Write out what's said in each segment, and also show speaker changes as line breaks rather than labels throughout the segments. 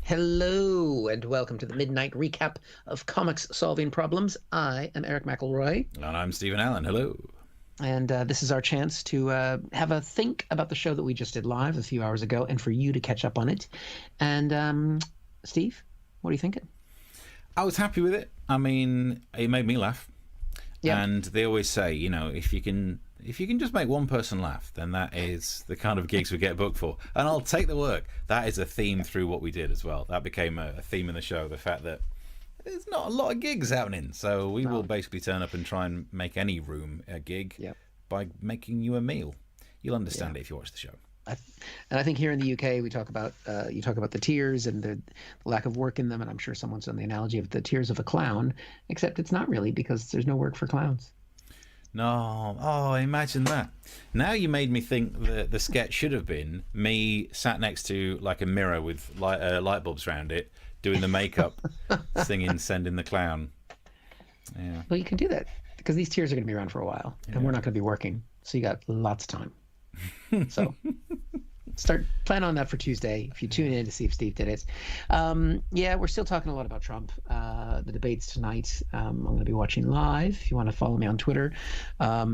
Hello and welcome to the midnight recap of comics solving problems. I am Eric McElroy,
And I'm Stephen Allen. Hello.
and this is our chance to have a think about the show that we just did live a few hours ago, and for you to catch up on it. And Steve, what are you thinking?
I was happy with it. I mean, it made me laugh.
Yeah.
And they always say, if you can just make one person laugh, then that is the kind of gigs we get booked for. And I'll take the work. That is a theme through what we did as well. That became a theme in the show, the fact that there's not a lot of gigs happening. So we will basically turn up and try and make any room a gig by making you a meal. You'll understand it if you watch the show.
And I think here in the UK, we talk about you talk about the tears and the lack of work in them, and I'm sure someone's done the analogy of the tears of a clown, except it's not really, because there's no work for clowns.
No, imagine that. Now you made me think that the sketch should have been me sat next to like a mirror with light bulbs around it, doing the makeup, singing "Send in the Clown." Yeah.
Well, you can do that because these tears are going to be around for a while, and we're not going to be working, so you got lots of time. So plan on that for Tuesday if you tune in to see if Steve did it. We're still talking a lot about Trump, the debates tonight. I'm going to be watching live if you want to follow me on Twitter. Are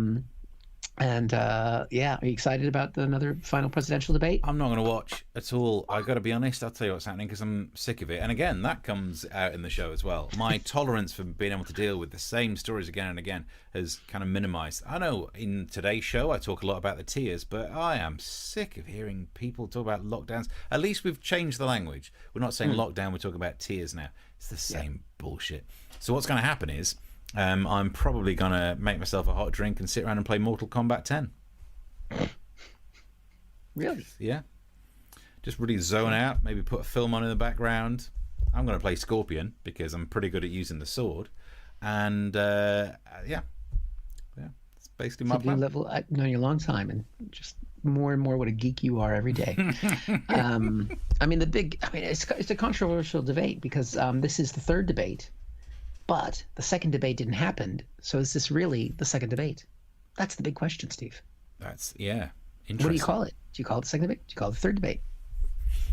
you excited about another final presidential debate?
I'm not going to watch at all. I got to be honest. I'll tell you what's happening because I'm sick of it. And again, that comes out in the show as well. My tolerance for being able to deal with the same stories again and again has kind of minimized. I know in today's show I talk a lot about the tears, but I am sick of hearing people talk about lockdowns. At least we've changed the language. We're not saying lockdown, we're talking about tears now. It's the same bullshit. So what's going to happen is I'm probably going to make myself a hot drink and sit around and play Mortal Kombat 10.
Really?
Yeah. Just really zone out, maybe put a film on in the background. I'm going to play Scorpion because I'm pretty good at using the sword. And, it's basically my plan.
I've known you a long time, and just more and more what a geek you are every day. It's a controversial debate because this is the third debate. But the second debate didn't happen. So is this really the second debate? That's the big question, Steve.
Interesting.
What do you call it? Do you call it the second debate? Do you call it the third debate?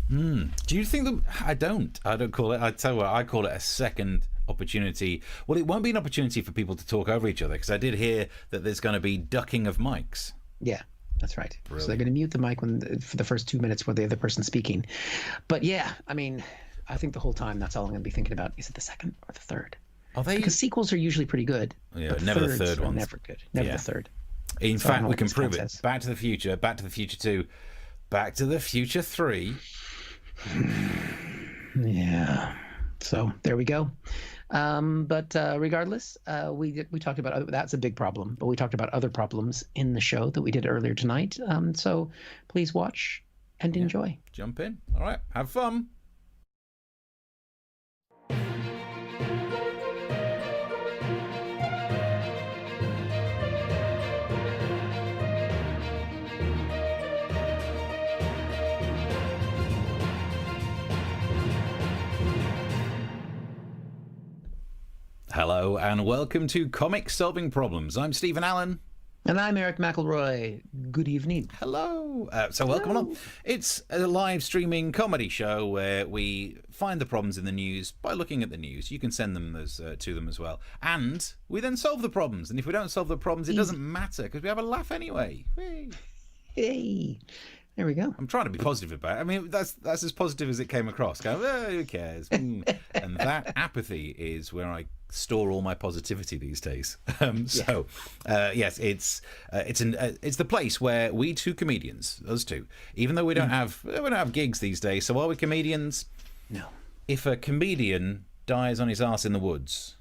Do you think that... I don't call it... I tell you what, I call it a second opportunity. Well, it won't be an opportunity for people to talk over each other, because I did hear that there's going to be ducking of mics.
Yeah, that's right.
Brilliant.
So they're going to mute the mic for the first 2 minutes when the other person's speaking. But yeah, I think the whole time that's all I'm going to be thinking about. Is it the second or the third? Because sequels are usually pretty good.
Yeah, never the third one.
Never good. Never the third.
In fact, we can prove it. Back to the Future, Back to the Future 2, Back to the Future 3.
Yeah. So there we go. But regardless, we talked about that's a big problem. But we talked about other problems in the show that we did earlier tonight. So please watch and enjoy.
Jump in. All right. Have fun. Hello and welcome to Comic Solving Problems. I'm Stephen Allen.
And I'm Eric McElroy. Good evening.
Hello. Welcome along. It's a live streaming comedy show where we find the problems in the news by looking at the news. You can send them to them as well. And we then solve the problems. And if we don't solve the problems, it doesn't matter because we have a laugh anyway.
Hey. There we go.
I'm trying to be positive about it. I mean, that's as positive as it came across. Go, who cares? And that apathy is where I store all my positivity these days. Yes, it's the place where we two comedians, us two, even though we don't have gigs these days. So are we comedians?
No.
If a comedian dies on his arse in the woods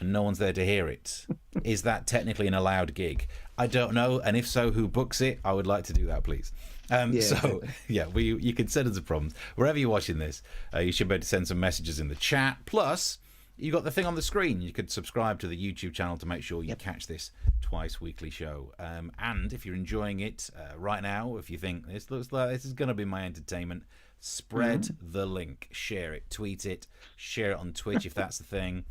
and no one's there to hear it, is that technically an allowed gig? I don't know, and if so, who books it? I would like to do that, please. You can send us the problems wherever you're watching this. You should be able to send some messages in the chat. Plus, you got the thing on the screen. You could subscribe to the YouTube channel to make sure you catch this twice weekly show. And if you're enjoying it right now, if you think this looks like this is going to be my entertainment, spread the link, share it, tweet it, share it on Twitch if that's the thing.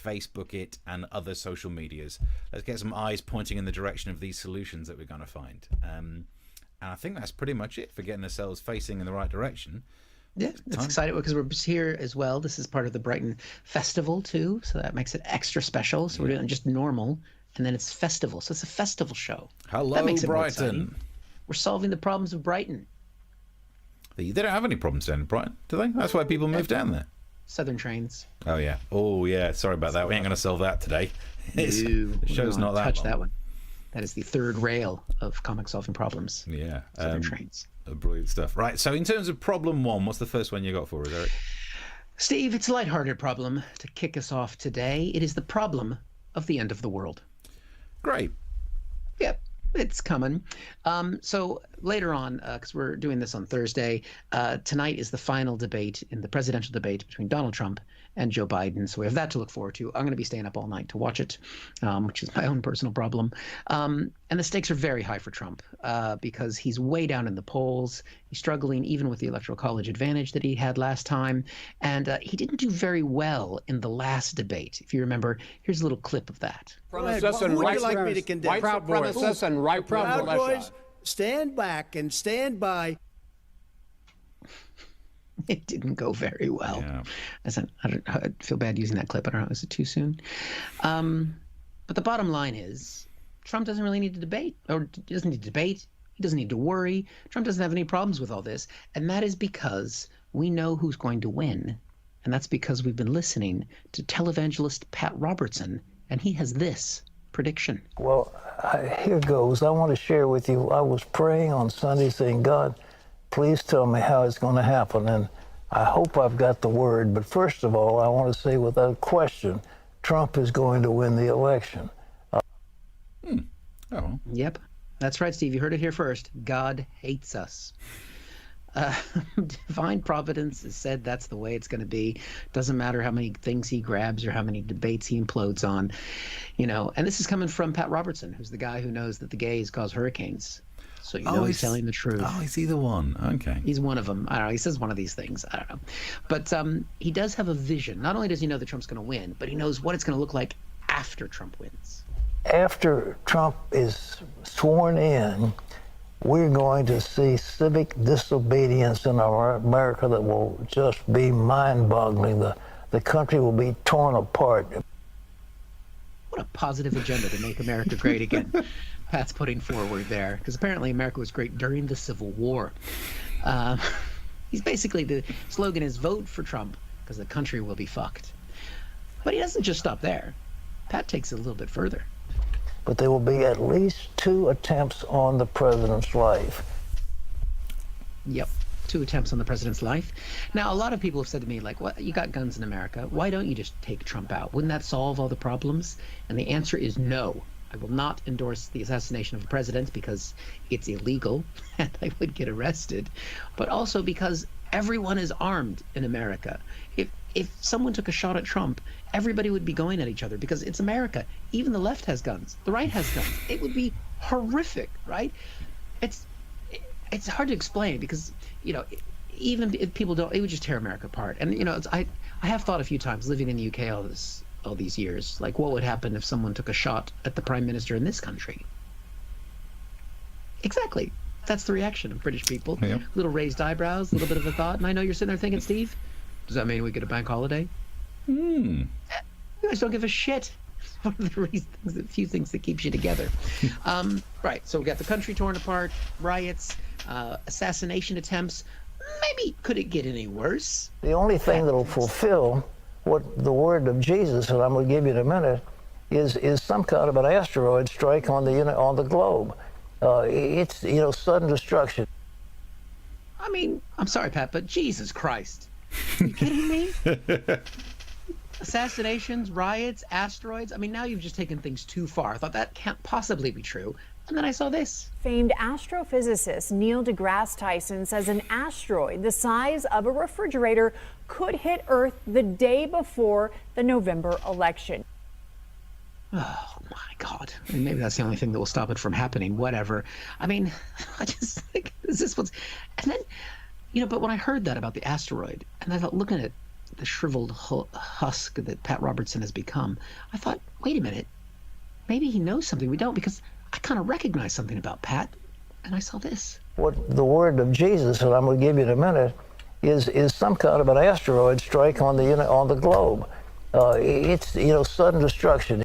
Facebook it, and other social medias. Let's get some eyes pointing in the direction of these solutions that we're going to find. And I think that's pretty much it for getting ourselves facing in the right direction.
Yeah, it's exciting because we're here as well. This is part of the Brighton Festival too, so that makes it extra special. So we're doing just normal, and then it's festival. So it's a festival show.
Hello,
that makes it
Brighton.
We're solving the problems of Brighton.
They don't have any problems down in Brighton, do they? That's why people move down there.
Southern trains.
Oh yeah. Sorry about that. We ain't going to solve that today. The show's not that
touch
long.
that one. That is the third rail of comic solving problems.
Yeah.
Southern trains.
Brilliant stuff. Right. So in terms of problem one, what's the first one you got for us, Eric?
Steve, it's a lighthearted problem to kick us off today. It is the problem of the end of the world.
Great.
Yep. It's coming. So later on, because we're doing this on Thursday, tonight is the final debate in the presidential debate between Donald Trump and Joe Biden. So we have that to look forward to. I'm going to be staying up all night to watch it, which is my own personal problem. And the stakes are very high for Trump because he's way down in the polls. He's struggling even with the Electoral College advantage that he had last time. And he didn't do very well in the last debate. If you remember, here's a little clip of that.
Who would you like me to condemn?
White supremacists and right
Proud
militia.
Boys, stand back and stand by.
It didn't go very well.
Yeah.
I feel bad using that clip. I don't know. Is it too soon? But the bottom line is Trump doesn't really need to debate, or he doesn't need to debate. He doesn't need to worry. Trump doesn't have any problems with all this. And that is because we know who's going to win. And that's because we've been listening to televangelist Pat Robertson, and he has this prediction.
Well, here goes. I want to share with you. I was praying on Sunday saying, God, please tell me how it's going to happen. And I hope I've got the word. But first of all, I want to say without question, Trump is going to win the election.
Oh.
Yep. That's right, Steve. You heard it here first. God hates us. Divine providence has said that's the way it's going to be. Doesn't matter how many things he grabs or how many debates he implodes on, and this is coming from Pat Robertson, who's the guy who knows that the gays cause hurricanes. So he's telling the truth.
Oh, is he the one? Okay.
He's one of them. I don't know. He says one of these things. I don't know. But he does have a vision. Not only does he know that Trump's going to win, but he knows what it's going to look like after Trump wins.
After Trump is sworn in, we're going to see civic disobedience in our America that will just be mind-boggling. The country will be torn apart.
What a positive agenda to make America great again. Pat's putting forward there, because apparently America was great during the Civil War. He's basically, the slogan is vote for Trump because the country will be fucked. But he doesn't just stop there. Pat takes it a little bit further.
But there will be at least 2 attempts on the president's life.
Yep, 2 attempts on the president's life. Now, a lot of people have said to me, like, "What? You got guns in America. Why don't you just take Trump out? Wouldn't that solve all the problems?" And the answer is no. I will not endorse the assassination of the president because it's illegal and I would get arrested, but also because everyone is armed in America. If someone took a shot at Trump, everybody would be going at each other because it's America. Even the left has guns. The right has guns. It would be horrific, right? It's hard to explain because, even if people don't, it would just tear America apart. And, I have thought a few times living in the UK all these years, like what would happen if someone took a shot at the prime minister in this country? Exactly. That's the reaction of British people.
Yep.
Little raised eyebrows, a little bit of a thought. And I know you're sitting there thinking, Steve, does that mean we get a bank holiday? You guys don't give a shit. It's one of the few things that keeps you together. Right. So we got the country torn apart, riots, assassination attempts. Maybe could it get any worse?
The only thing that will fulfill what the word of Jesus, that I'm going to give you in a minute, is some kind of an asteroid strike on the globe. It's sudden destruction.
I mean, I'm sorry, Pat, but Jesus Christ. Are you kidding me? Assassinations, riots, asteroids. I mean, now you've just taken things too far. I thought that can't possibly be true. And then I saw this.
Famed astrophysicist Neil deGrasse Tyson says an asteroid the size of a refrigerator could hit Earth the day before the November election.
Oh, my God. I mean, maybe that's the only thing that will stop it from happening. Whatever. I mean, I just think, is this what's... And then, but when I heard that about the asteroid, and I thought, looking at the shriveled husk that Pat Robertson has become, I thought, wait a minute. Maybe he knows something we don't, because I kind of recognize something about Pat, and I saw this.
What the word of Jesus, that I'm going to give you in a minute, is some kind of an asteroid strike on the globe. It's sudden destruction.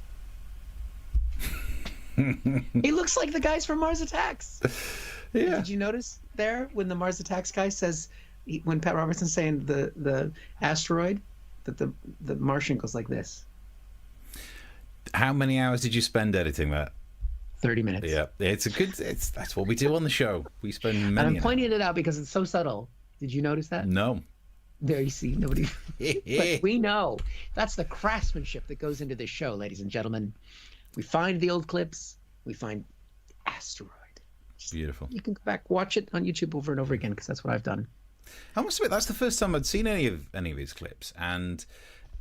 He looks like the guys from Mars Attacks.
Yeah.
Did you notice there when the Mars Attacks guy says, when Pat Robertson's saying the asteroid, that the Martian goes like this?
How many hours did you spend editing that?
30 minutes.
Yeah, that's what we do on the show. We spend many.
And I'm pointing it out because it's so subtle. Did you notice that?
No.
There you see, nobody. But we know that's the craftsmanship that goes into this show, ladies and gentlemen. We find the old clips. We find asteroid.
Beautiful.
You can go back, watch it on YouTube over and over again, because that's what I've done.
I must admit, that's the first time I'd seen any of these clips, and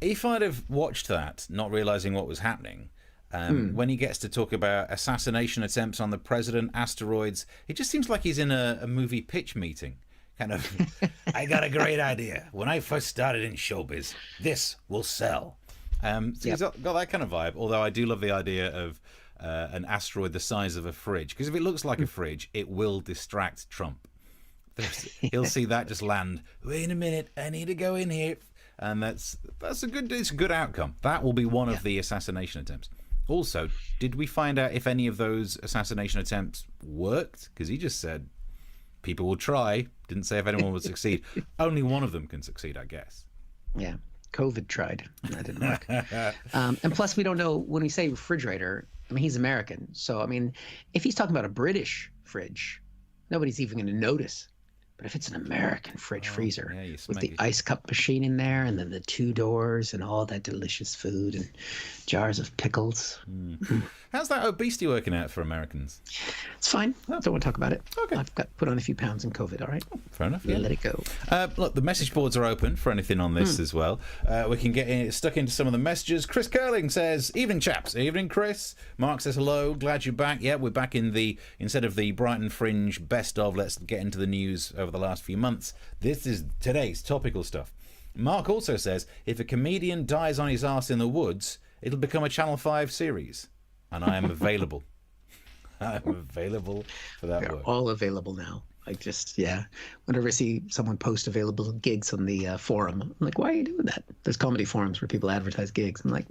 if I'd have watched that, not realizing what was happening, when he gets to talk about assassination attempts on the president, asteroids, it just seems like he's in a movie pitch meeting. Kind of, I got a great idea. When I first started in showbiz, this will sell. So he's got that kind of vibe, although I do love the idea of an asteroid the size of a fridge, because if it looks like a fridge, it will distract Trump. He'll see that just land. Wait a minute, I need to go in here, and it's a good outcome. That will be one of the assassination attempts. Also, did we find out if any of those assassination attempts worked? Because he just said people will try. Didn't say if anyone would succeed. Only one of them can succeed, I guess.
Yeah. COVID tried. That didn't work. And plus, we don't know, when we say refrigerator, I mean, he's American. So, I mean, if he's talking about a British fridge, nobody's even going to notice. But if it's an American fridge freezer with the ice cup machine in there, and then the 2 doors and all that delicious food and jars of pickles.
How's that obesity working out for Americans?
It's fine. I don't want to talk about it.
Okay.
I've got put on a few pounds in COVID, all right?
Fair enough. Yeah.
Let it go.
Look, the message boards are open for anything on this as well. We can get stuck into some of the messages. Chris Curling says, evening, chaps. Evening, Chris. Mark says, hello. Glad you're back. Yeah, we're back in instead of the Brighton Fringe best of, let's get into the news over the last few months. This is today's topical stuff. Mark also says, if a comedian dies on his arse in the woods, it'll become a Channel 5 series. And I am available. I'm available for that
They're
work.
all available now. Like, just, whenever I see someone post available gigs on the forum, I'm like, why are you doing that? There's comedy forums where people advertise gigs. I'm like,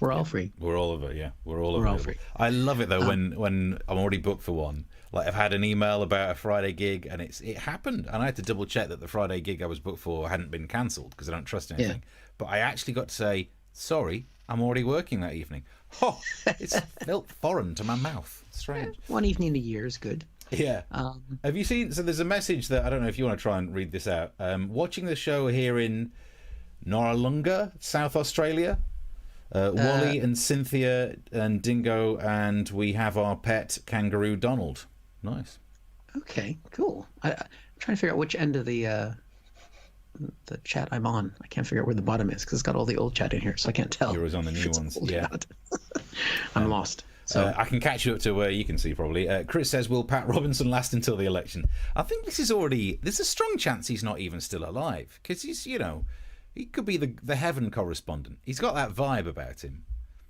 we're all free.
We're all of it, yeah. We're all free. I love it, though, when I'm already booked for one. Like, I've had an email about a Friday gig, and it happened. And I had to double check that the Friday gig I was booked for hadn't been cancelled, because I don't trust anything. Yeah. But I actually got to say, sorry, I'm already working that evening. Oh, it's felt foreign to my mouth. Strange.
One evening a year is good.
Yeah. Have you seen? So there's a message that I don't know if you want to try and read this out. Watching the show here in Noarlunga, South Australia. Wally and Cynthia and Dingo, and we have our pet kangaroo Donald. Nice.
Okay, cool. I'm trying to figure out which end of the chat I'm on. I can't figure out where the bottom is because it's got all the old chat in here, so I can't tell.
You're always on the new ones. Yeah.
I'm lost. So
I can catch you up to where you can see probably. Chris says, will Pat Robinson last until the election? I think there's a strong chance he's not even still alive, because he's, he could be the heaven correspondent. He's got that vibe about him.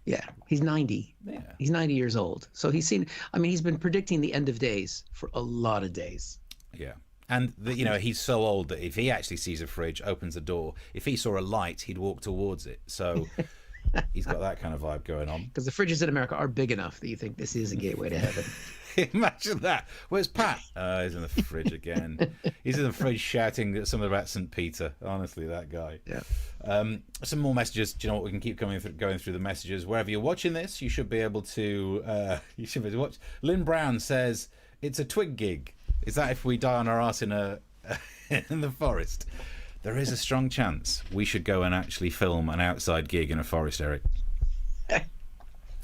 Yeah, he's 90.
Yeah.
He's 90 years old. So he's been predicting the end of days for a lot of days.
Yeah. And, he's so old that if he actually sees a fridge, opens a door, if he saw a light, he'd walk towards it. So he's got that kind of vibe going on.
Because the fridges in America are big enough that you think this is a gateway to heaven.
Imagine that. Where's Pat? He's in the fridge again. He's in the fridge shouting something about St. Peter. Honestly, that guy.
Yeah.
Some more messages. Do you know what? We can keep going through the messages. Wherever you're watching this, you should be able to watch. Lynn Brown says, it's a twig gig. Is that if we die on our arse in the forest? There is a strong chance we should go and actually film an outside gig in a forest, Eric.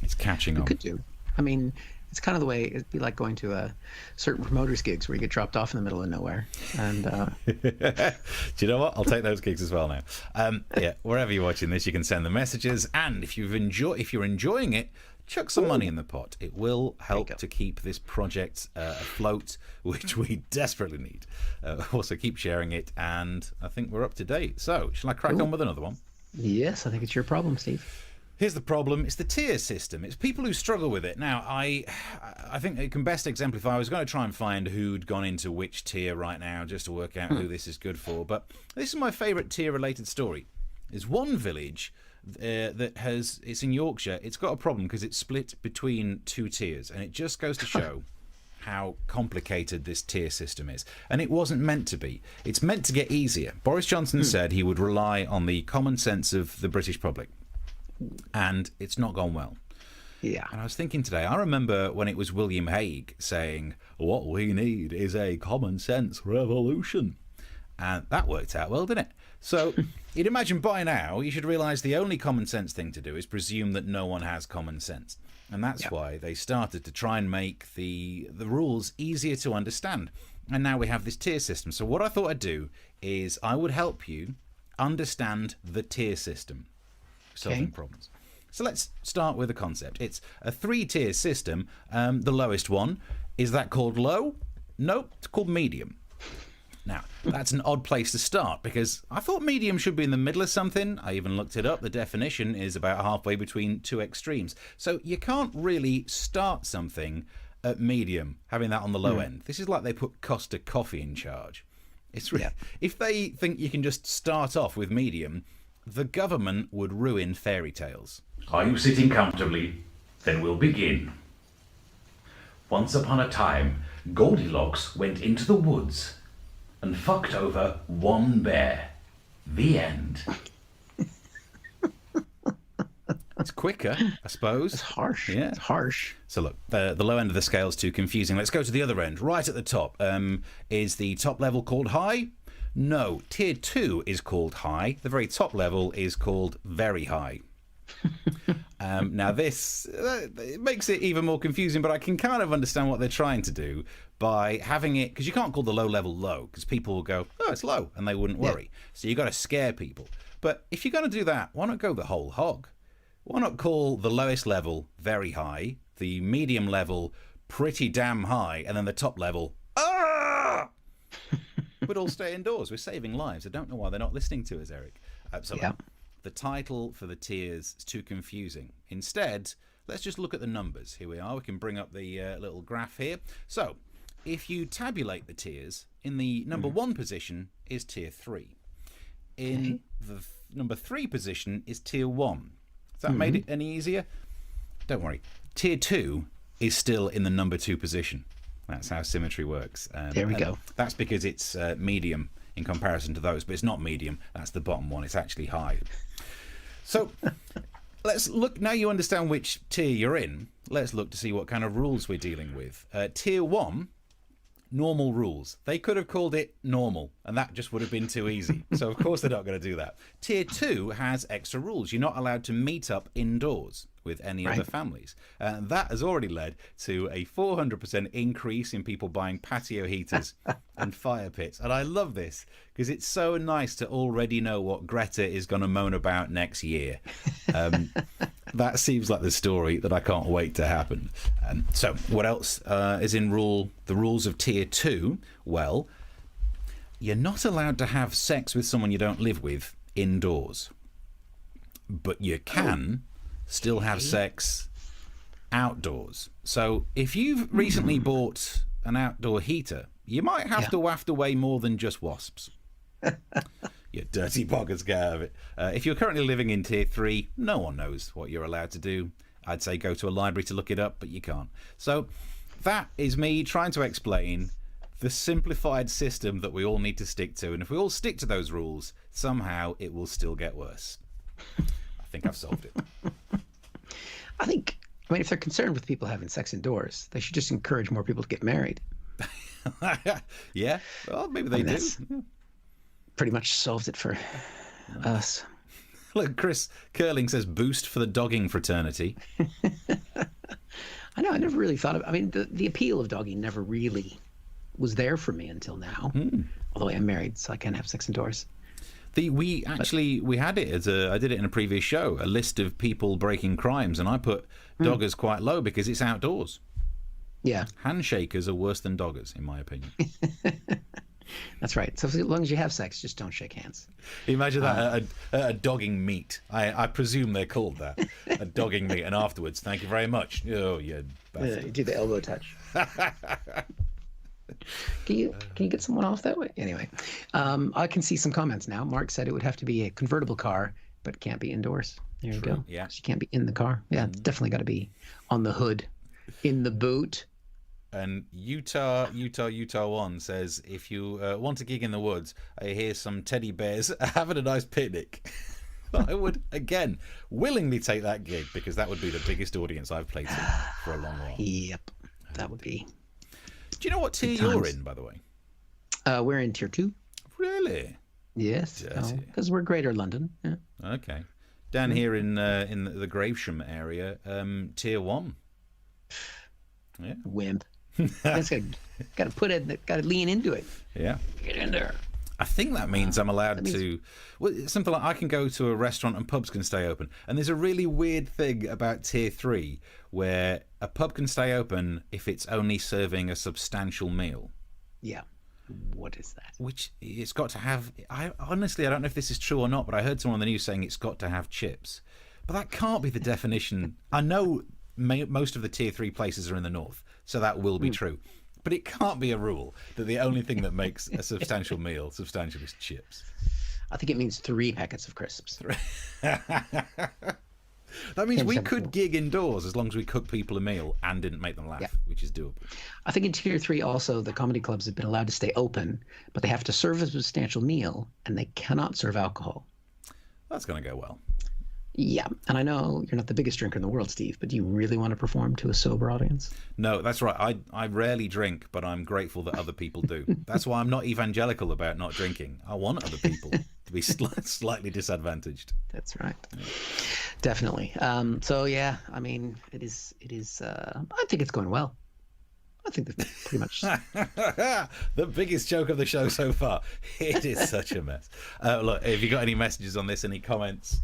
It's catching on.
We could do. I mean, it's kind of the way it'd be like going to certain promoters' gigs where you get dropped off in the middle of nowhere. And
do you know what? I'll take those gigs as well now. Wherever you're watching this, you can send the messages, and if you're enjoying it, chuck some money in the pot. It will help to keep this project afloat, which we desperately need. Also, keep sharing it, and I think we're up to date. So, shall I crack on with another one?
Yes, I think it's your problem, Steve.
Here's the problem. It's the tier system. It's people who struggle with it. Now, I think it can best exemplify. I was going to try and find who'd gone into which tier right now just to work out who this is good for. But this is my favourite tier-related story. There's one village it's in Yorkshire. It's got a problem because it's split between two tiers. And it just goes to show how complicated this tier system is. And it wasn't meant to be. It's meant to get easier. Boris Johnson said he would rely on the common sense of the British public. And it's not gone well.
Yeah.
And I was thinking today, I remember when it was William Hague saying, what we need is a common sense revolution. And that worked out well, didn't it? So you'd imagine by now you should realise the only common sense thing to do is presume that no one has common sense. And that's why they started to try and make the rules easier to understand. And now we have this tier system. So what I thought I'd do is I would help you understand the tier system. Solving problems. So let's start with the concept. It's a 3-tier system. The lowest one, is that called low? Nope, it's called medium. Now, that's an odd place to start because I thought medium should be in the middle of something. I even looked it up. The definition is about halfway between two extremes. So you can't really start something at medium, having that on the low end. This is like they put Costa Coffee in charge. It's really, if they think you can just start off with medium, the government would ruin fairy tales.
Are you sitting comfortably? Then we'll begin. Once upon a time, Goldilocks went into the woods and fucked over one bear. The end.
It's quicker, I suppose.
It's harsh.
Yeah.
It's harsh.
So look, the low end of the scale is too confusing. Let's go to the other end. Right at the top. Is the top level called high? No, tier 2 is called high. The very top level is called very high. Now this it makes it even more confusing, but I can kind of understand what they're trying to do by having it, because you can't call the low level low, because people will go, oh, it's low, and they wouldn't worry. So you've got to scare people. But if you're going to do that, why not go the whole hog? Why not call the lowest level very high, the medium level pretty damn high, and then the top level, ah! We'd all stay indoors. We're saving lives. I don't know why they're not listening to us, Eric. The title for the tiers is too confusing. Instead, let's just look at the numbers. Here we are. We can bring up the little graph here. So, if you tabulate the tiers, in the number 1 position is tier 3. In the number 3 position is tier 1. Has that made it any easier? Don't worry. Tier 2 is still in the number 2 position. That's how symmetry works.
There we go.
That's because it's medium in comparison to those, but it's not medium. That's the bottom one. It's actually high. So let's look. Now you understand which tier you're in. Let's look to see what kind of rules we're dealing with. Tier 1, normal rules. They could have called it normal, and that just would have been too easy. So of course they're not going to do that. Tier 2 has extra rules. You're not allowed to meet up indoors with any other families. That has already led to a 400% increase in people buying patio heaters and fire pits. And I love this because it's so nice to already know what Greta is going to moan about next year. That seems like the story that I can't wait to happen. So what else is in the rules of tier 2? Well, you're not allowed to have sex with someone you don't live with indoors, but you can still have sex outdoors. So if you've recently bought an outdoor heater, you might have to waft away more than just wasps. You dirty pockets, get out of it. If you're currently living in tier 3, no one knows what you're allowed to do. I'd say go to a library to look it up, but you can't. So that is me trying to explain the simplified system that we all need to stick to. And if we all stick to those rules, somehow it will still get worse. I think I've solved it.
I mean, if they're concerned with people having sex indoors, they should just encourage more people to get married.
Yeah, well, maybe they do. Yeah.
Pretty much solves it for us.
Look, Chris Curling says boost for the dogging fraternity.
I know, I never really thought of I mean, the appeal of dogging never really was there for me until now. Although I am married, so I can't have sex indoors.
We had it as I did it in a previous show, a list of people breaking crimes, and I put doggers quite low because it's outdoors.
Yeah.
Handshakers are worse than doggers, in my opinion.
That's right. So as long as you have sex, just don't shake hands.
Imagine that a dogging meet. I presume they're called that, a dogging meet, and afterwards, thank you very much. Oh, you bastard.
You do the elbow touch. Can you get someone off that way? Anyway, I can see some comments now. Mark said it would have to be a convertible car, but it can't be indoors. There you go.
Yeah.
So you can't be in the car. Yeah, it's definitely got to be on the hood, in the boot.
And Utah 1 says, if you want a gig in the woods, I hear some teddy bears having a nice picnic. I would, again, willingly take that gig, because that would be the biggest audience I've played to for a long while.
Yep, that would be.
Do you know what tier you're in, by the way?
We're in tier 2.
Really?
Yes, because we're Greater London. Yeah.
Okay. Down here in the Gravesham area, tier 1. Yeah.
Wimp. Got to lean into it.
Yeah.
Get in there.
I think that means I'm allowed to. Well, something like I can go to a restaurant and pubs can stay open. And there's a really weird thing about tier 3 where a pub can stay open if it's only serving a substantial meal.
Yeah. What is that?
Which it's got to have. I honestly, I don't know if this is true or not, but I heard someone on the news saying it's got to have chips. But that can't be the definition. I know most of the tier 3 places are in the north, so that will be true. But it can't be a rule that the only thing that makes a substantial meal substantial is chips.
I think it means 3 packets of crisps.
That means we could gig indoors as long as we cook people a meal and didn't make them laugh, which is doable.
I think in tier 3 also the comedy clubs have been allowed to stay open, but they have to serve a substantial meal and they cannot serve alcohol.
That's going to go well.
Yeah, and I know you're not the biggest drinker in the world, Steve, but do you really want to perform to a sober audience?
No, that's right. I rarely drink, but I'm grateful that other people do. That's why I'm not evangelical about not drinking. I want other people to be slightly disadvantaged.
That's right. Yeah. Definitely. So yeah, I mean, it is. I think it's going well. I think that's pretty much
the biggest joke of the show so far. It is such a mess. Look, if you got any messages on this, any comments?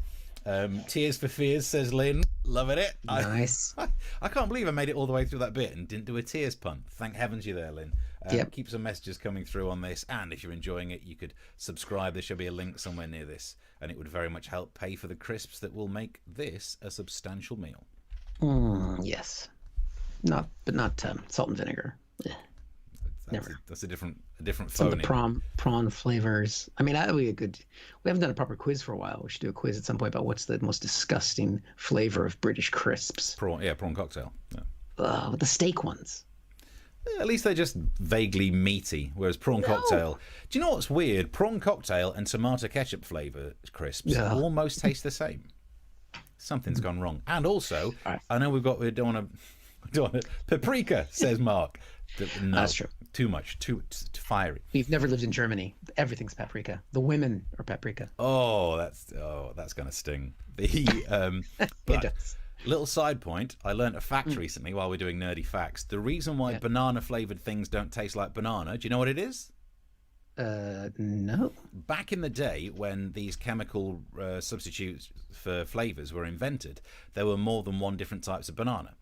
Tears for Fears, says Lynn. Loving it.
Nice.
I can't believe I made it all the way through that bit and didn't do a tears pun. Thank heavens you're there, Lynn. Keep some messages coming through on this, and if you're enjoying it, you could subscribe. There should be a link somewhere near this, and it would very much help pay for the crisps that will make this a substantial meal.
Yes. Not salt and vinegar.
That's a different phone.
Some of the prawn flavors. I mean, that would be a good. We haven't done a proper quiz for a while. We should do a quiz at some point about what's the most disgusting flavor of British crisps.
Prawn cocktail. Yeah.
The steak ones.
At least they're just vaguely meaty, whereas prawn cocktail. Do you know what's weird? Prawn cocktail and tomato ketchup flavour crisps almost taste the same. Something's gone wrong. And also, I know we don't want to. Paprika, says Mark. No,
that's true.
Too much, too fiery.
We've never lived in Germany. Everything's paprika. The women are paprika.
Oh, that's gonna sting. But little side point: I learned a fact recently while we're doing nerdy facts. The reason why banana flavored things don't taste like banana, do you know what it is?
No.
Back in the day, when these chemical substitutes for flavors were invented, there were more than one different types of banana.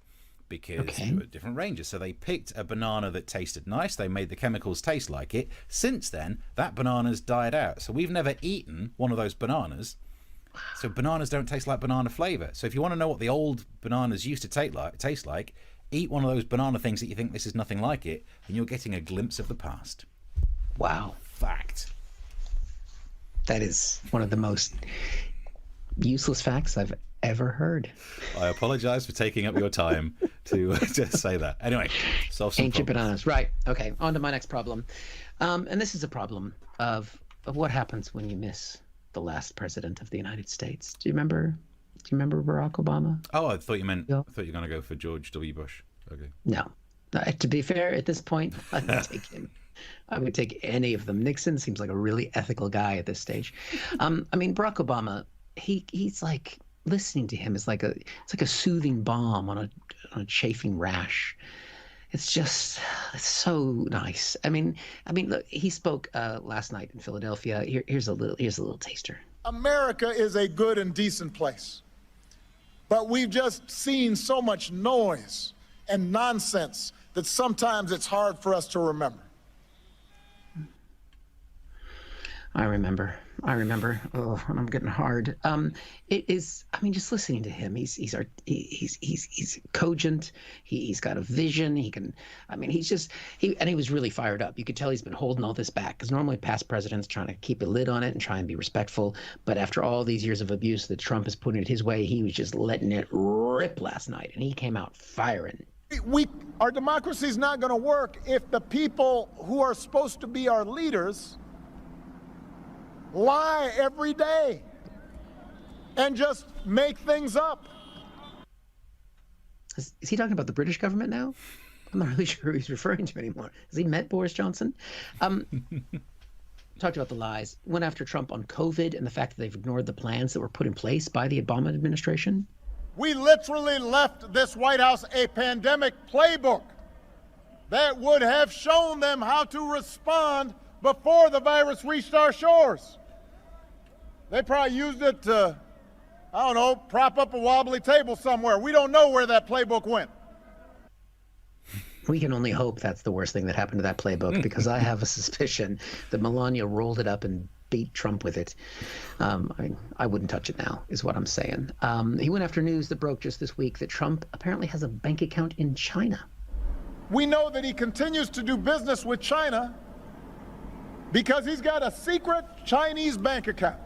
Because there were different ranges. So they picked a banana that tasted nice. They made the chemicals taste like it. Since then, that banana's died out. So we've never eaten one of those bananas. So bananas don't taste like banana flavor. So if you want to know what the old bananas used to taste like, eat one of those banana things that you think this is nothing like it, and you're getting a glimpse of the past.
Wow.
Fact.
That is one of the most useless facts I've ever heard.
I apologize for taking up your time to say that. Anyway, solve some
ancient
problems.
bananas. Right. Okay. On to my next problem. And this is a problem of what happens when you miss the last president of the United States. Do you remember Barack Obama?
Oh, I thought you were going to go for George W. Bush. Okay.
No. To be fair, at this point, I would take him. I would take any of them. Nixon seems like a really ethical guy at this stage. I mean, Barack Obama, he's like, listening to him is like a soothing balm on a chafing rash. It's so nice. I mean, look, he spoke last night in Philadelphia. Here's a little taster.
America is a good and decent place, but we've just seen so much noise and nonsense that sometimes it's hard for us to remember.
I remember. Oh, and I'm getting hard. It is. I mean, just listening to him, he's cogent. He's got a vision. He can. I mean, he was really fired up. You could tell he's been holding all this back because normally past presidents trying to keep a lid on it and try and be respectful. But after all these years of abuse that Trump is putting it his way, he was just letting it rip last night, and he came out firing.
Our democracy is not going to work if the people who are supposed to be our leaders lie every day and just make things up.
Is he talking about the British government now? I'm not really sure who he's referring to anymore. Has he met Boris Johnson? Talked about the lies. Went after Trump on COVID and the fact that they've ignored the plans that were put in place by the Obama administration.
We literally left this White House a pandemic playbook that would have shown them how to respond before the virus reached our shores. They probably used it to, I don't know, prop up a wobbly table somewhere. We don't know where that playbook went.
We can only hope that's the worst thing that happened to that playbook, because I have a suspicion that Melania rolled it up and beat Trump with it. I wouldn't touch it now, is what I'm saying. He went after news that broke just this week that Trump apparently has a bank account in China.
We know that he continues to do business with China because he's got a secret Chinese bank account.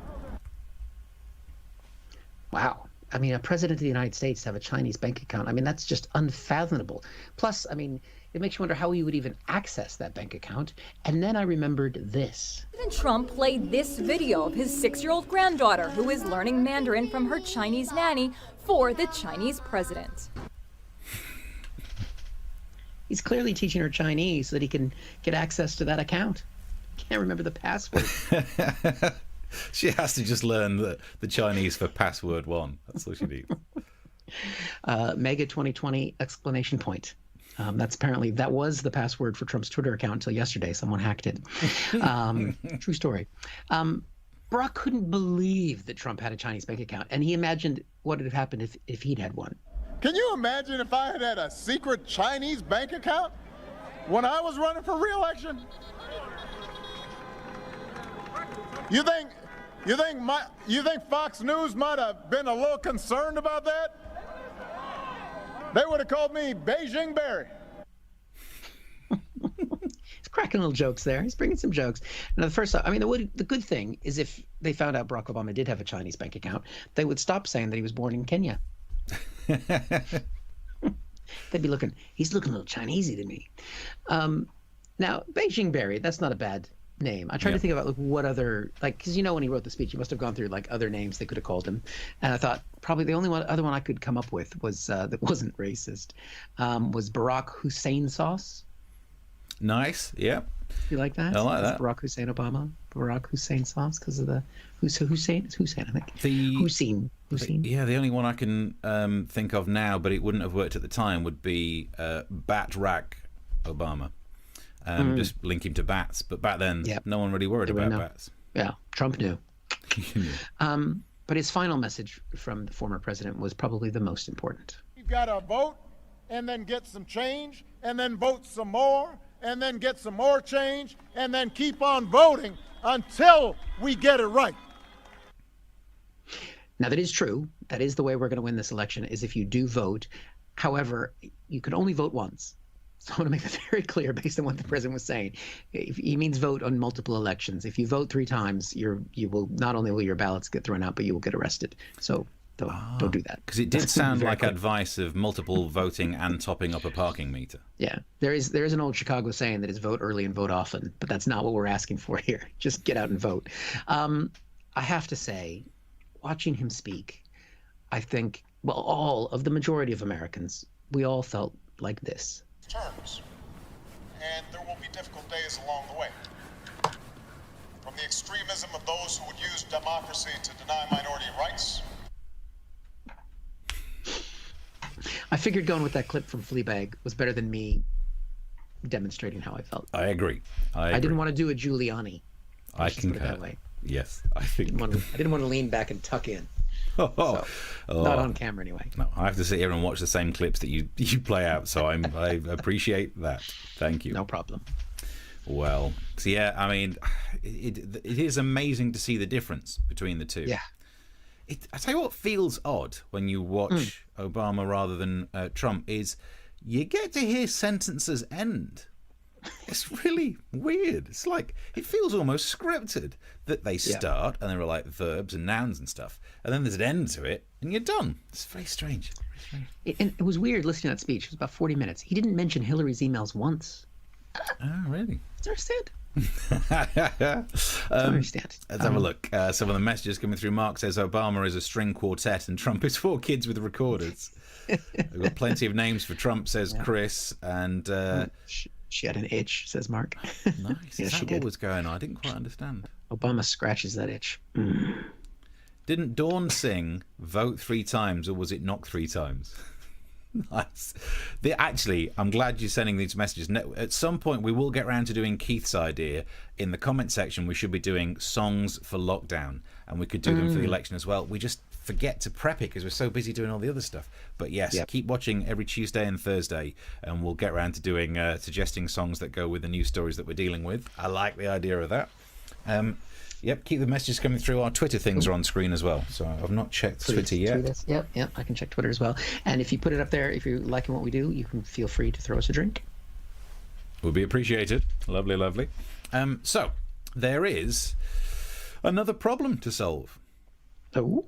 Wow. I mean, a president of the United States to have a Chinese bank account, I mean, that's just unfathomable. Plus, I mean, it makes you wonder how he would even access that bank account. And then I remembered this.
President Trump played this video of his 6-year-old granddaughter who is learning Mandarin from her Chinese nanny for the Chinese president.
He's clearly teaching her Chinese so that he can get access to that account. Can't remember the password.
She has to just learn the Chinese for password 1. That's all she needs.
Mega 2020 exclamation point. That was the password for Trump's Twitter account until yesterday. Someone hacked it. True story. Barack couldn't believe that Trump had a Chinese bank account, and he imagined what would have happened if he'd had one.
Can you imagine if I had had a secret Chinese bank account when I was running for re-election? You think Fox News might have been a little concerned about that? They would have called me Beijing Barry.
He's cracking little jokes there. He's bringing some jokes. Now, the good thing is if they found out Barack Obama did have a Chinese bank account, they would stop saying that he was born in Kenya. They'd be he's looking a little Chinesey to me. Now, Beijing Barry, that's not a bad name. I tried to think about what other, because when he wrote the speech, he must have gone through other names they could have called him, and I thought probably the only other one I could come up with was that wasn't racist, was Barack Hussein Sauce.
Nice. Yeah.
You like that?
I like that.
Barack Hussein Obama, Barack Hussein Sauce, because of the Hussein. It's Hussein, I think. Hussein.
Yeah, the only one I can think of now, but it wouldn't have worked at the time, would be Bat Rack Obama. Just link him to bats, but back then no one really worried about bats.
Yeah, Trump knew. But his final message from the former president was probably the most important.
You've got to vote and then get some change and then vote some more and then get some more change and then keep on voting until we get it right.
Now, that is true. That is the way we're going to win this election, is if you do vote. However, you can only vote once. So I want to make that very clear based on what the president was saying. He means vote on multiple elections. If you vote 3 times, you will not only will your ballots get thrown out, but you will get arrested. So don't do that.
Because it did sound like advice of multiple voting and topping up a parking meter.
Yeah, there is an old Chicago saying that is vote early and vote often, but that's not what we're asking for here. Just get out and vote. I have to say, watching him speak, I think, all of the majority of Americans, we all felt like this.
Terms, and there will be difficult days along the way. From the extremism of those who would use democracy to deny minority rights.
I figured going with that clip from Fleabag was better than me demonstrating how I felt.
I agree.
I didn't want to do a Giuliani.
I concur. That way. Yes, I think.
I didn't want to lean back and tuck in. Not on camera anyway.
No, I have to sit here and watch the same clips that you play out, so I appreciate that. Thank you.
No problem.
Well, so yeah, I mean, it is amazing to see the difference between the two.
Yeah.
I tell you what feels odd when you watch Obama rather than Trump is you get to hear sentences end. It's really weird. It's like, it feels almost scripted that they start and there are like verbs and nouns and stuff, and then there's an end to it and you're done. It's very strange.
It was weird listening to that speech. It was about 40 minutes. He didn't mention Hillary's emails once.
Oh, really?
I understand.
Let's have a look. Some of the messages coming through. Mark says Obama is a string quartet and Trump is 4 kids with recorders. We've got plenty of names for Trump, says Chris. And
she had an itch, says Mark.
Nice.
Yeah,
Is
she
that
did.
what was going on? I didn't quite understand.
Obama scratches that itch.
Didn't Dawn sing "Vote 3 times" or was it "Knock 3 times"? Nice. Actually, I'm glad you're sending these messages. At some point, we will get around to doing Keith's idea. In the comment section, we should be doing songs for lockdown, and we could do them for the election as well. We just forget to prep it because we're so busy doing all the other stuff. But yes, keep watching every Tuesday and Thursday, and we'll get around to doing suggesting songs that go with the news stories that we're dealing with. I like the idea of that. Yep, keep the messages coming through. Our Twitter things are on screen as well, so I've not checked Twitter yet.
Yep, I can check Twitter as well. And if you put it up there, if you're liking what we do, you can feel free to throw us a drink.
Would be appreciated. Lovely, lovely. So, there is another problem to solve.
Oh,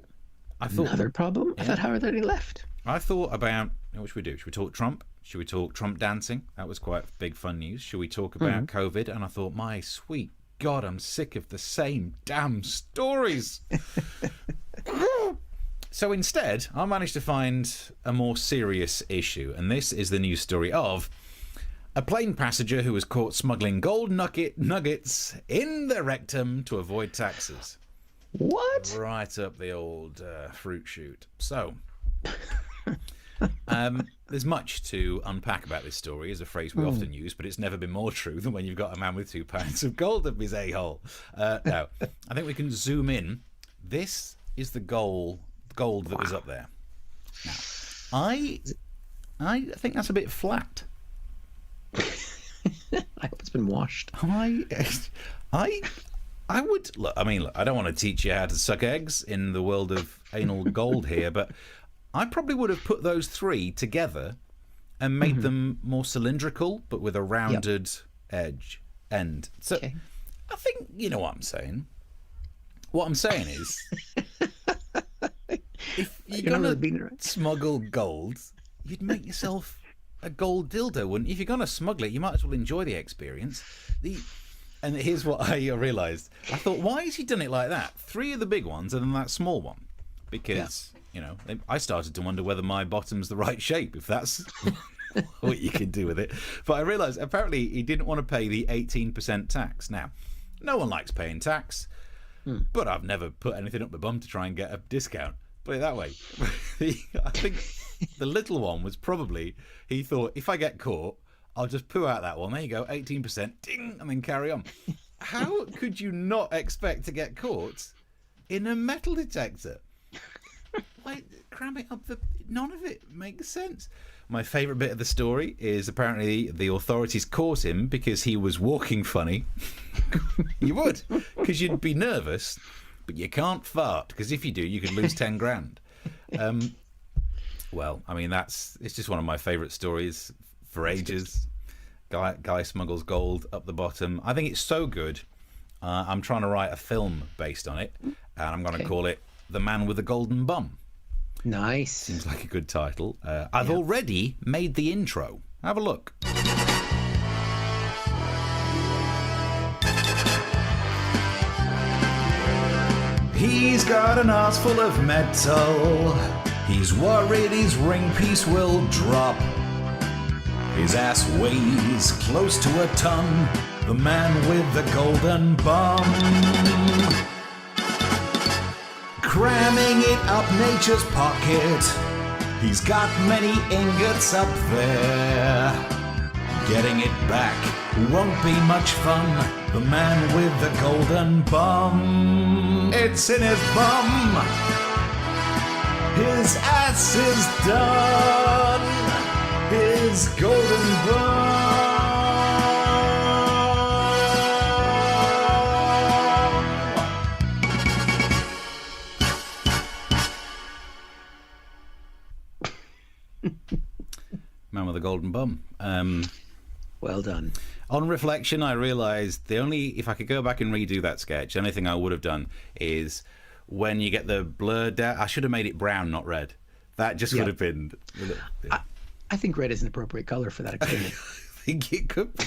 another problem? I thought, how are there any left?
I thought about, what should we do? Should we talk Trump? Should we talk Trump dancing? That was quite big fun news. Should we talk about COVID? And I thought, my sweet God, I'm sick of the same damn stories. So instead, I managed to find a more serious issue, and this is the news story of a plane passenger who was caught smuggling gold nuggets in the rectum to avoid taxes.
What?
Right up the old fruit chute. So, there's much to unpack about this story, is a phrase we often use, but it's never been more true than when you've got a man with 2 pounds of gold up his a-hole. Now, I think we can zoom in. This is the gold that was up there. Now, I think that's a bit flat.
I hope it's been washed.
I would look. I mean, look, I don't want to teach you how to suck eggs in the world of anal gold here, but I probably would have put those 3 together and made them more cylindrical, but with a rounded end. So I think you know what I'm saying. What I'm saying is, if you're gonna smuggle gold, you'd make yourself a gold dildo, wouldn't you? If you're gonna smuggle it, you might as well enjoy the experience. And here's what I realised. I thought, why has he done it like that? 3 of the big ones and then that small one. Because, you know, I started to wonder whether my bottom's the right shape, if that's what you can do with it. But I realised, apparently, he didn't want to pay the 18% tax. Now, no one likes paying tax, but I've never put anything up my bum to try and get a discount. Put it that way. I think the little one was probably, he thought, if I get caught, I'll just poo out that one. There you go, 18%, ding, and then carry on. How could you not expect to get caught in a metal detector? Like, cram it up none of it makes sense. My favourite bit of the story is apparently the authorities caught him because he was walking funny. You would, because you'd be nervous, but you can't fart, because if you do, you could lose 10 grand. Well, I mean, it's just one of my favourite stories for ages. Guy smuggles gold up the bottom. I think it's so good. I'm trying to write a film based on it, and I'm going to call it The Man with the Golden Bum.
Nice.
Seems like a good title. I've already made the intro. Have a look. He's got an arse full of metal. He's worried his ring piece will drop. His ass weighs close to a ton. The man with the golden bum. Cramming it up nature's pocket. He's got many ingots up there. Getting it back won't be much fun. The man with the golden bum. It's in his bum. His ass is done. His golden bum. the golden bum.
Well done.
On reflection, I realised if I could go back and redo that sketch, the only thing I would have done is when you get the blurred out, I should have made it brown, not red. That just would have been...
I think red is an appropriate color for that experiment.
I think it could be.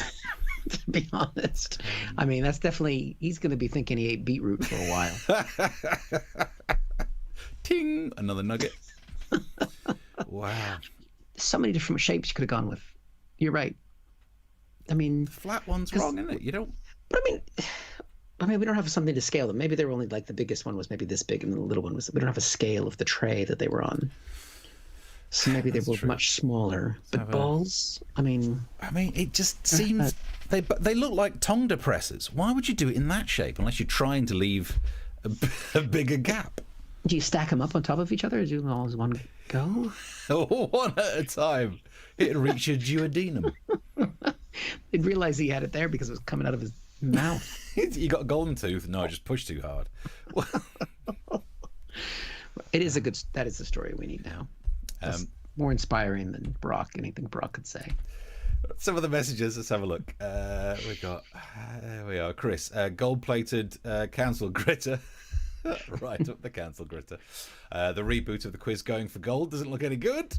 To be honest. I mean, that's definitely... He's going to be thinking he ate beetroot for a while.
Ting! Another nugget. Wow.
So many different shapes you could have gone with. You're right. I mean...
The flat one's wrong, isn't it? You don't...
But I mean, we don't have something to scale them. Maybe they were only like the biggest one was maybe this big and the little one was... We don't have a scale of the tray that they were on. So maybe they were much smaller. But balls, I mean,
it just seems they look like tongue depressors. Why would you do it in that shape unless you're trying to leave a bigger gap?
Do you stack them up on top of each other, or do you all as one go?
One at a time. It'd reach your duodenum.
He'd realize he had it there because it was coming out of his mouth.
You got a golden tooth? No, I just pushed too hard.
It is that is the story we need now. More inspiring than anything Brock could say.
Some of the messages, let's have a look. There we are. Chris, gold-plated council gritter. Right up the council gritter. The reboot of the quiz Going for Gold doesn't look any good.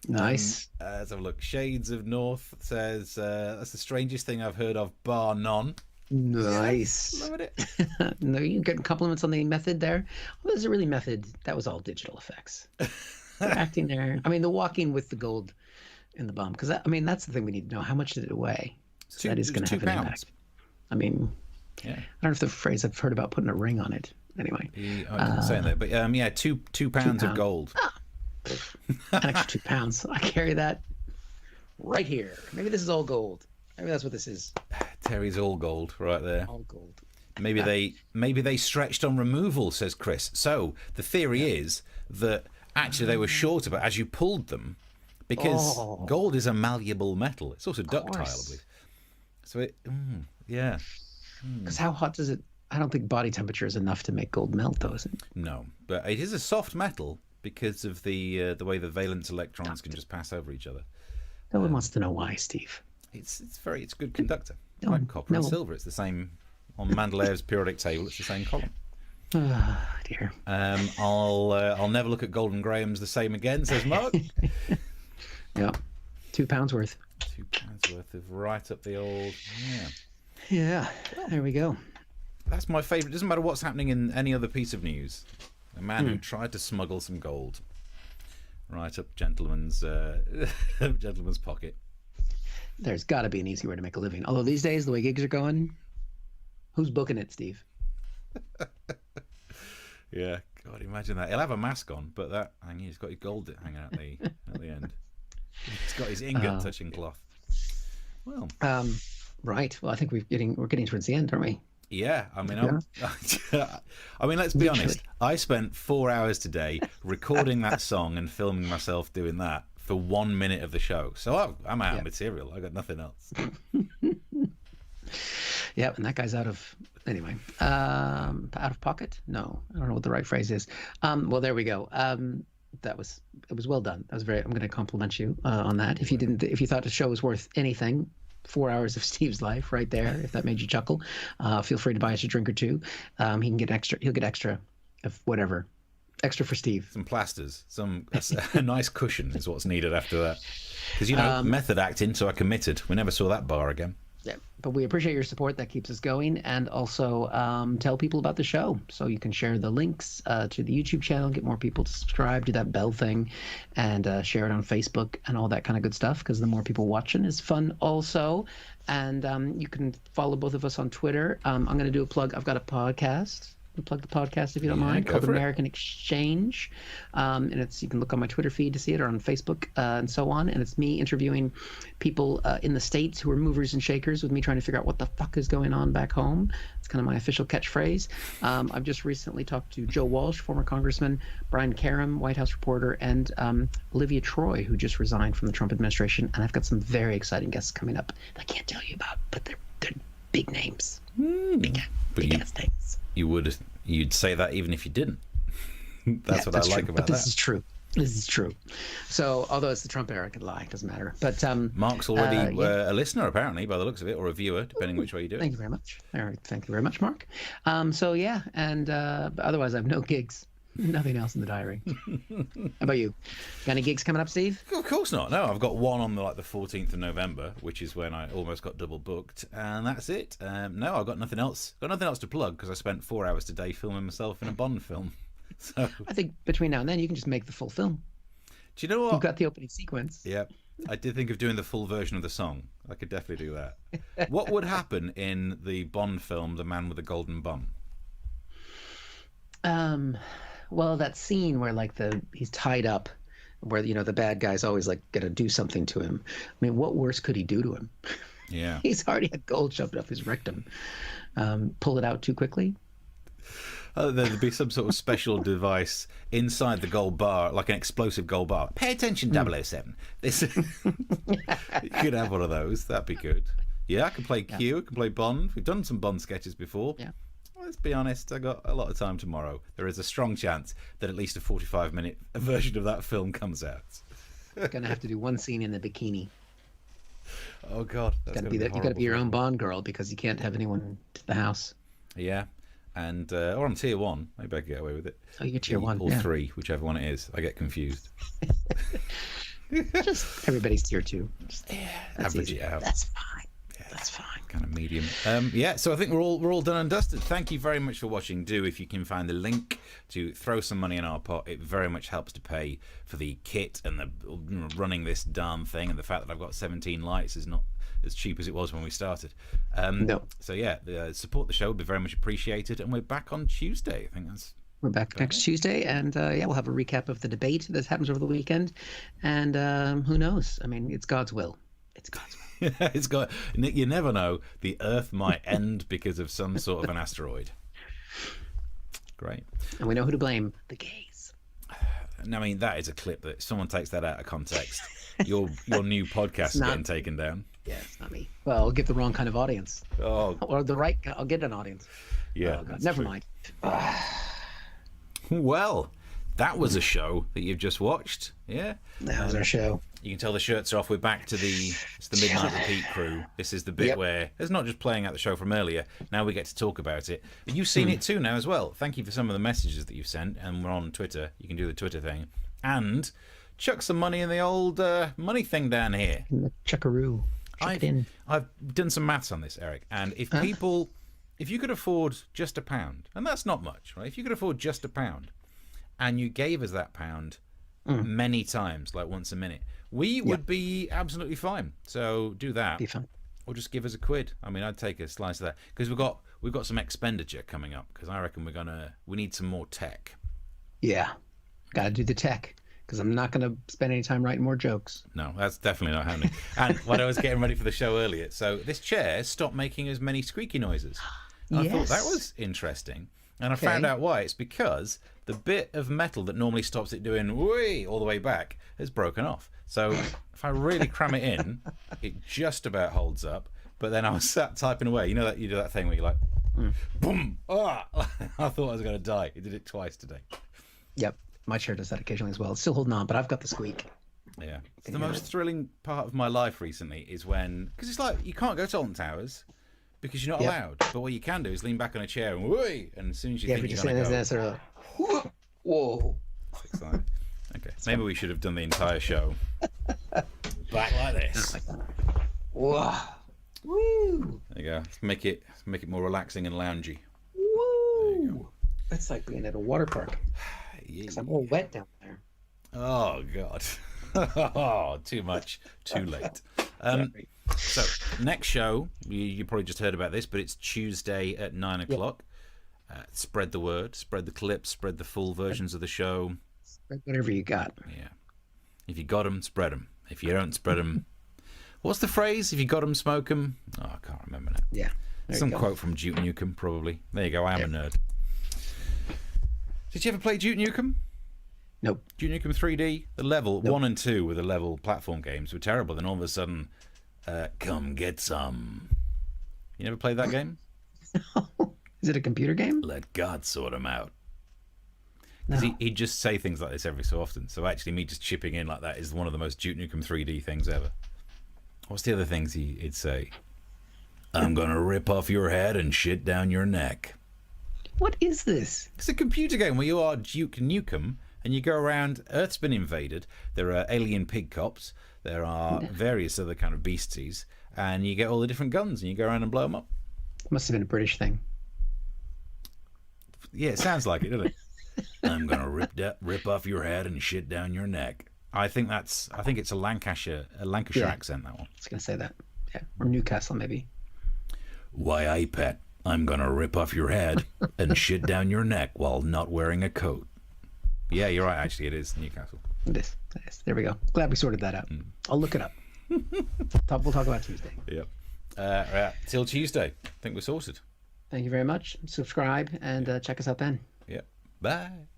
Nice.
Let's have a look. Shades of North says, that's the strangest thing I've heard of, bar none.
Nice.
Yeah, loving it.
No, you getting compliments on the method there? Well, was it really method? That was all digital effects. They're acting there. I mean, the walking with the gold in the bum, because that's the thing we need to know. How much did it weigh? So that is going to have an impact. I mean, I don't know if the phrase I've heard about putting a ring on it. Anyway,
I didn't say that, but 2 pounds of gold.
An extra 2 pounds. I carry that right here. Maybe this is all gold. Maybe that's what this is.
Terry's all gold right there.
All gold.
Maybe they stretched on removal, says Chris. So the theory is that actually they were shorter, but as you pulled them, because gold is a malleable metal, it's also ductile, I believe. So
Because how hot does it? I don't think body temperature is enough to make gold melt, though, is it?
No, but it is a soft metal because of the way the valence electrons can just pass over each other.
No one wants to know why, Steve.
It's a good conductor. Like copper and silver. It's the same on Mendeleev's periodic table. It's the same column.
Oh, dear.
I'll never look at Golden Grahams the same again, says Mark.
Yeah, 2 pounds worth.
2 pounds worth of right up the old.
Yeah, there we go.
That's my favourite. It doesn't matter what's happening in any other piece of news. A man who tried to smuggle some gold right up gentleman's pocket.
There's got to be an easy way to make a living. Although these days, the way gigs are going, who's booking it, Steve?
Yeah, God, imagine that. He'll have a mask on, but he's got his gold hanging out at the end. He's got his ingot touching cloth. Well,
right. Well, I think we're getting towards the end, aren't we?
Yeah, I mean, let's be honest. I spent 4 hours today recording that song and filming myself doing that for 1 minute of the show. So I'm out of material. I got nothing else.
Yeah, and that guy's out of pocket. No, I don't know what the right phrase is. Well, there we go. It was well done. I'm going to compliment you on that. If you thought the show was worth anything, 4 hours of Steve's life right there. If that made you chuckle, feel free to buy us a drink or two. He'll get extra of whatever. Extra for Steve.
Some plasters, a nice cushion is what's needed after that. Because method acting, so I committed. We never saw that bar again.
Yeah, but we appreciate your support. That keeps us going, and also tell people about the show, so you can share the links to the YouTube channel, get more people to subscribe, do that bell thing, and share it on Facebook and all that kind of good stuff. Because the more people watching is fun, also. And you can follow both of us on Twitter. I'm going to do a plug. I've got a podcast. Plug the podcast if you don't mind, called American Exchange, and you can look on my Twitter feed to see it, or on Facebook and so on. And it's me interviewing people in the States who are movers and shakers with me, trying to figure out what the fuck is going on back home. It's kind of my official catchphrase. I've just recently talked to Joe Walsh, former congressman, Brian Karem, White House reporter, and Olivia Troy, who just resigned from the Trump administration. And I've got some very exciting guests coming up that I can't tell you about, but they're big names. Big ass names.
You'd say that even if you didn't. That's what I like about that.
But this is true. This is true. So, although it's the Trump era, I could lie. It doesn't matter. But
Mark's already a listener, apparently, by the looks of it, or a viewer, depending which way you do it.
Thank you very much. All right, thank you very much, Mark. So, yeah, and but otherwise, I have no gigs. Nothing else in the diary. How about you? Got any gigs coming up, Steve?
Of course not. No, I've got one on the 14th of November, which is when I almost got double booked, and that's it. No, I've got nothing else. Got nothing else to plug because I spent 4 hours today filming myself in a Bond film. So
I think between now and then, you can just make the full film.
Do you know what?
You've got the opening sequence.
Yeah, I did think of doing the full version of the song. I could definitely do that. What would happen in the Bond film, The Man with the Golden Bum?
Well, that scene where he's tied up, where the bad guy's always gonna do something to him. I mean, what worse could he do to him?
Yeah,
he's already had gold shoved up his rectum. Pull it out too quickly.
There'd be some sort of special device inside the gold bar, like an explosive gold bar. Pay attention, 007. This you could have one of those. That'd be good. Yeah, I can play Q. I can play Bond. We've done some Bond sketches before.
Yeah.
Let's be honest, I got a lot of time tomorrow. There is a strong chance that at least a 45-minute version of that film comes out.
You're gonna have to do one scene in the bikini.
Oh God, that's gonna be
you got to be your own Bond girl because you can't have anyone to the house.
Yeah, and or I'm tier 1. Maybe I can get away with it.
Oh, you're tier 1
or 3, whichever one it is. I get confused.
Just everybody's tier 2.
Average it out.
That's fine. That's fine.
Kind of medium. So I think we're all done and dusted. Thank you very much for watching. Do, if you can find the link to throw some money in our pot, it very much helps to pay for the kit and the running this darn thing, and the fact that I've got 17 lights is not as cheap as it was when we started.
No.
So yeah, support the show would be very much appreciated, and we're back on Tuesday. I think
we're back next Tuesday, and we'll have a recap of the debate that happens over the weekend, and who knows? I mean, it's God's will. It's God's will.
It's got. You never know. The Earth might end because of some sort of an asteroid. Great.
And we know who to blame: the gays.
I mean, that is a clip that someone takes that out of context. Your new podcast is getting taken down.
Yeah, it's not me. Well, I'll get the wrong kind of audience.
Oh,
or the right. I'll get an audience.
Yeah.
Never mind.
Well, that was a show that you've just watched. Yeah.
That was our show.
You can tell the shirts are off. We're back to the Midnight Repeat crew. This is the bit where it's not just playing out the show from earlier. Now we get to talk about it. You've seen it too now as well. Thank you for some of the messages that you've sent. And we're on Twitter. You can do the Twitter thing. And chuck some money in the old money thing down here.
Chuckaroo.
I've done some maths on this, Eric. And if you could afford just £1, and that's not much, right? If you could afford just £1, and you gave us that £1 many times, like once a minute, we would be absolutely fine. So do that.
Be fine.
Or just give us £1. I mean, I'd take a slice of that because we've got some expenditure coming up. Because I reckon we need some more tech.
Yeah, got to do the tech. Because I'm not going to spend any time writing more jokes.
No, that's definitely not happening. And when I was getting ready for the show earlier, so this chair stopped making as many squeaky noises. I thought that was interesting. And I found out why. It's because the bit of metal that normally stops it doing whee all the way back has broken off. So if I really cram it in, it just about holds up. But then I was sat typing away. You know that you do that thing where you're like, boom, ah! I thought I was going to die. It did it twice today.
Yep, my chair does that occasionally as well. It's still holding on, but I've got the squeak.
Yeah, it's the most thrilling part of my life recently is when, because it's like you can't go to Alton Towers because you're not allowed. But what you can do is lean back on a chair and whee, and as soon as you think you're going to go,
sort of like, whoa.
It's exciting. Okay, maybe we should have done the entire show back like this.
Whoa. Woo.
There you go. Let's make it more relaxing and loungy.
Woo. That's like being at a water park. Because I'm all wet down there.
Oh God. Oh, too much, too late. So next show, you probably just heard about this, but it's Tuesday at 9 o'clock. Spread the word, spread the clips, spread the full versions of the show.
Spread whatever you got.
Yeah. If you got them, spread them. If you don't spread them, what's the phrase? If you got them, smoke them. Oh, I can't remember now.
Yeah.
Some quote from Duke Nukem, probably. There you go. I am a nerd. Did you ever play Duke Nukem?
Nope.
Duke Nukem 3D, the level 1 and 2 were the level platform games were terrible. Then all of a sudden, come get some. You never played that game?
Is it a computer game?
Let God sort them out. Because he'd just say things like this every so often. So actually, me just chipping in like that is one of the most Duke Nukem 3D things ever. What's the other things he'd say? I'm gonna rip off your head and shit down your neck.
What is this?
It's a computer game where you are Duke Nukem and you go around. Earth's been invaded. There are alien pig cops. There are various other kind of beasties, and you get all the different guns and you go around and blow them up.
Must have been a British thing.
Yeah, it sounds like it, doesn't it? I'm gonna rip off your head and shit down your neck. I think it's a Lancashire accent, that one.
I was gonna say that. Yeah, or Newcastle maybe.
Why, I pet, I'm gonna rip off your head and shit down your neck while not wearing a coat. Yeah, you're right. Actually, it is Newcastle.
It is. There we go. Glad we sorted that out. I'll look it up. We'll talk about Tuesday.
Yep. Right, till Tuesday. I think we're sorted.
Thank you very much. Subscribe and check us out then.
Yep. Bye.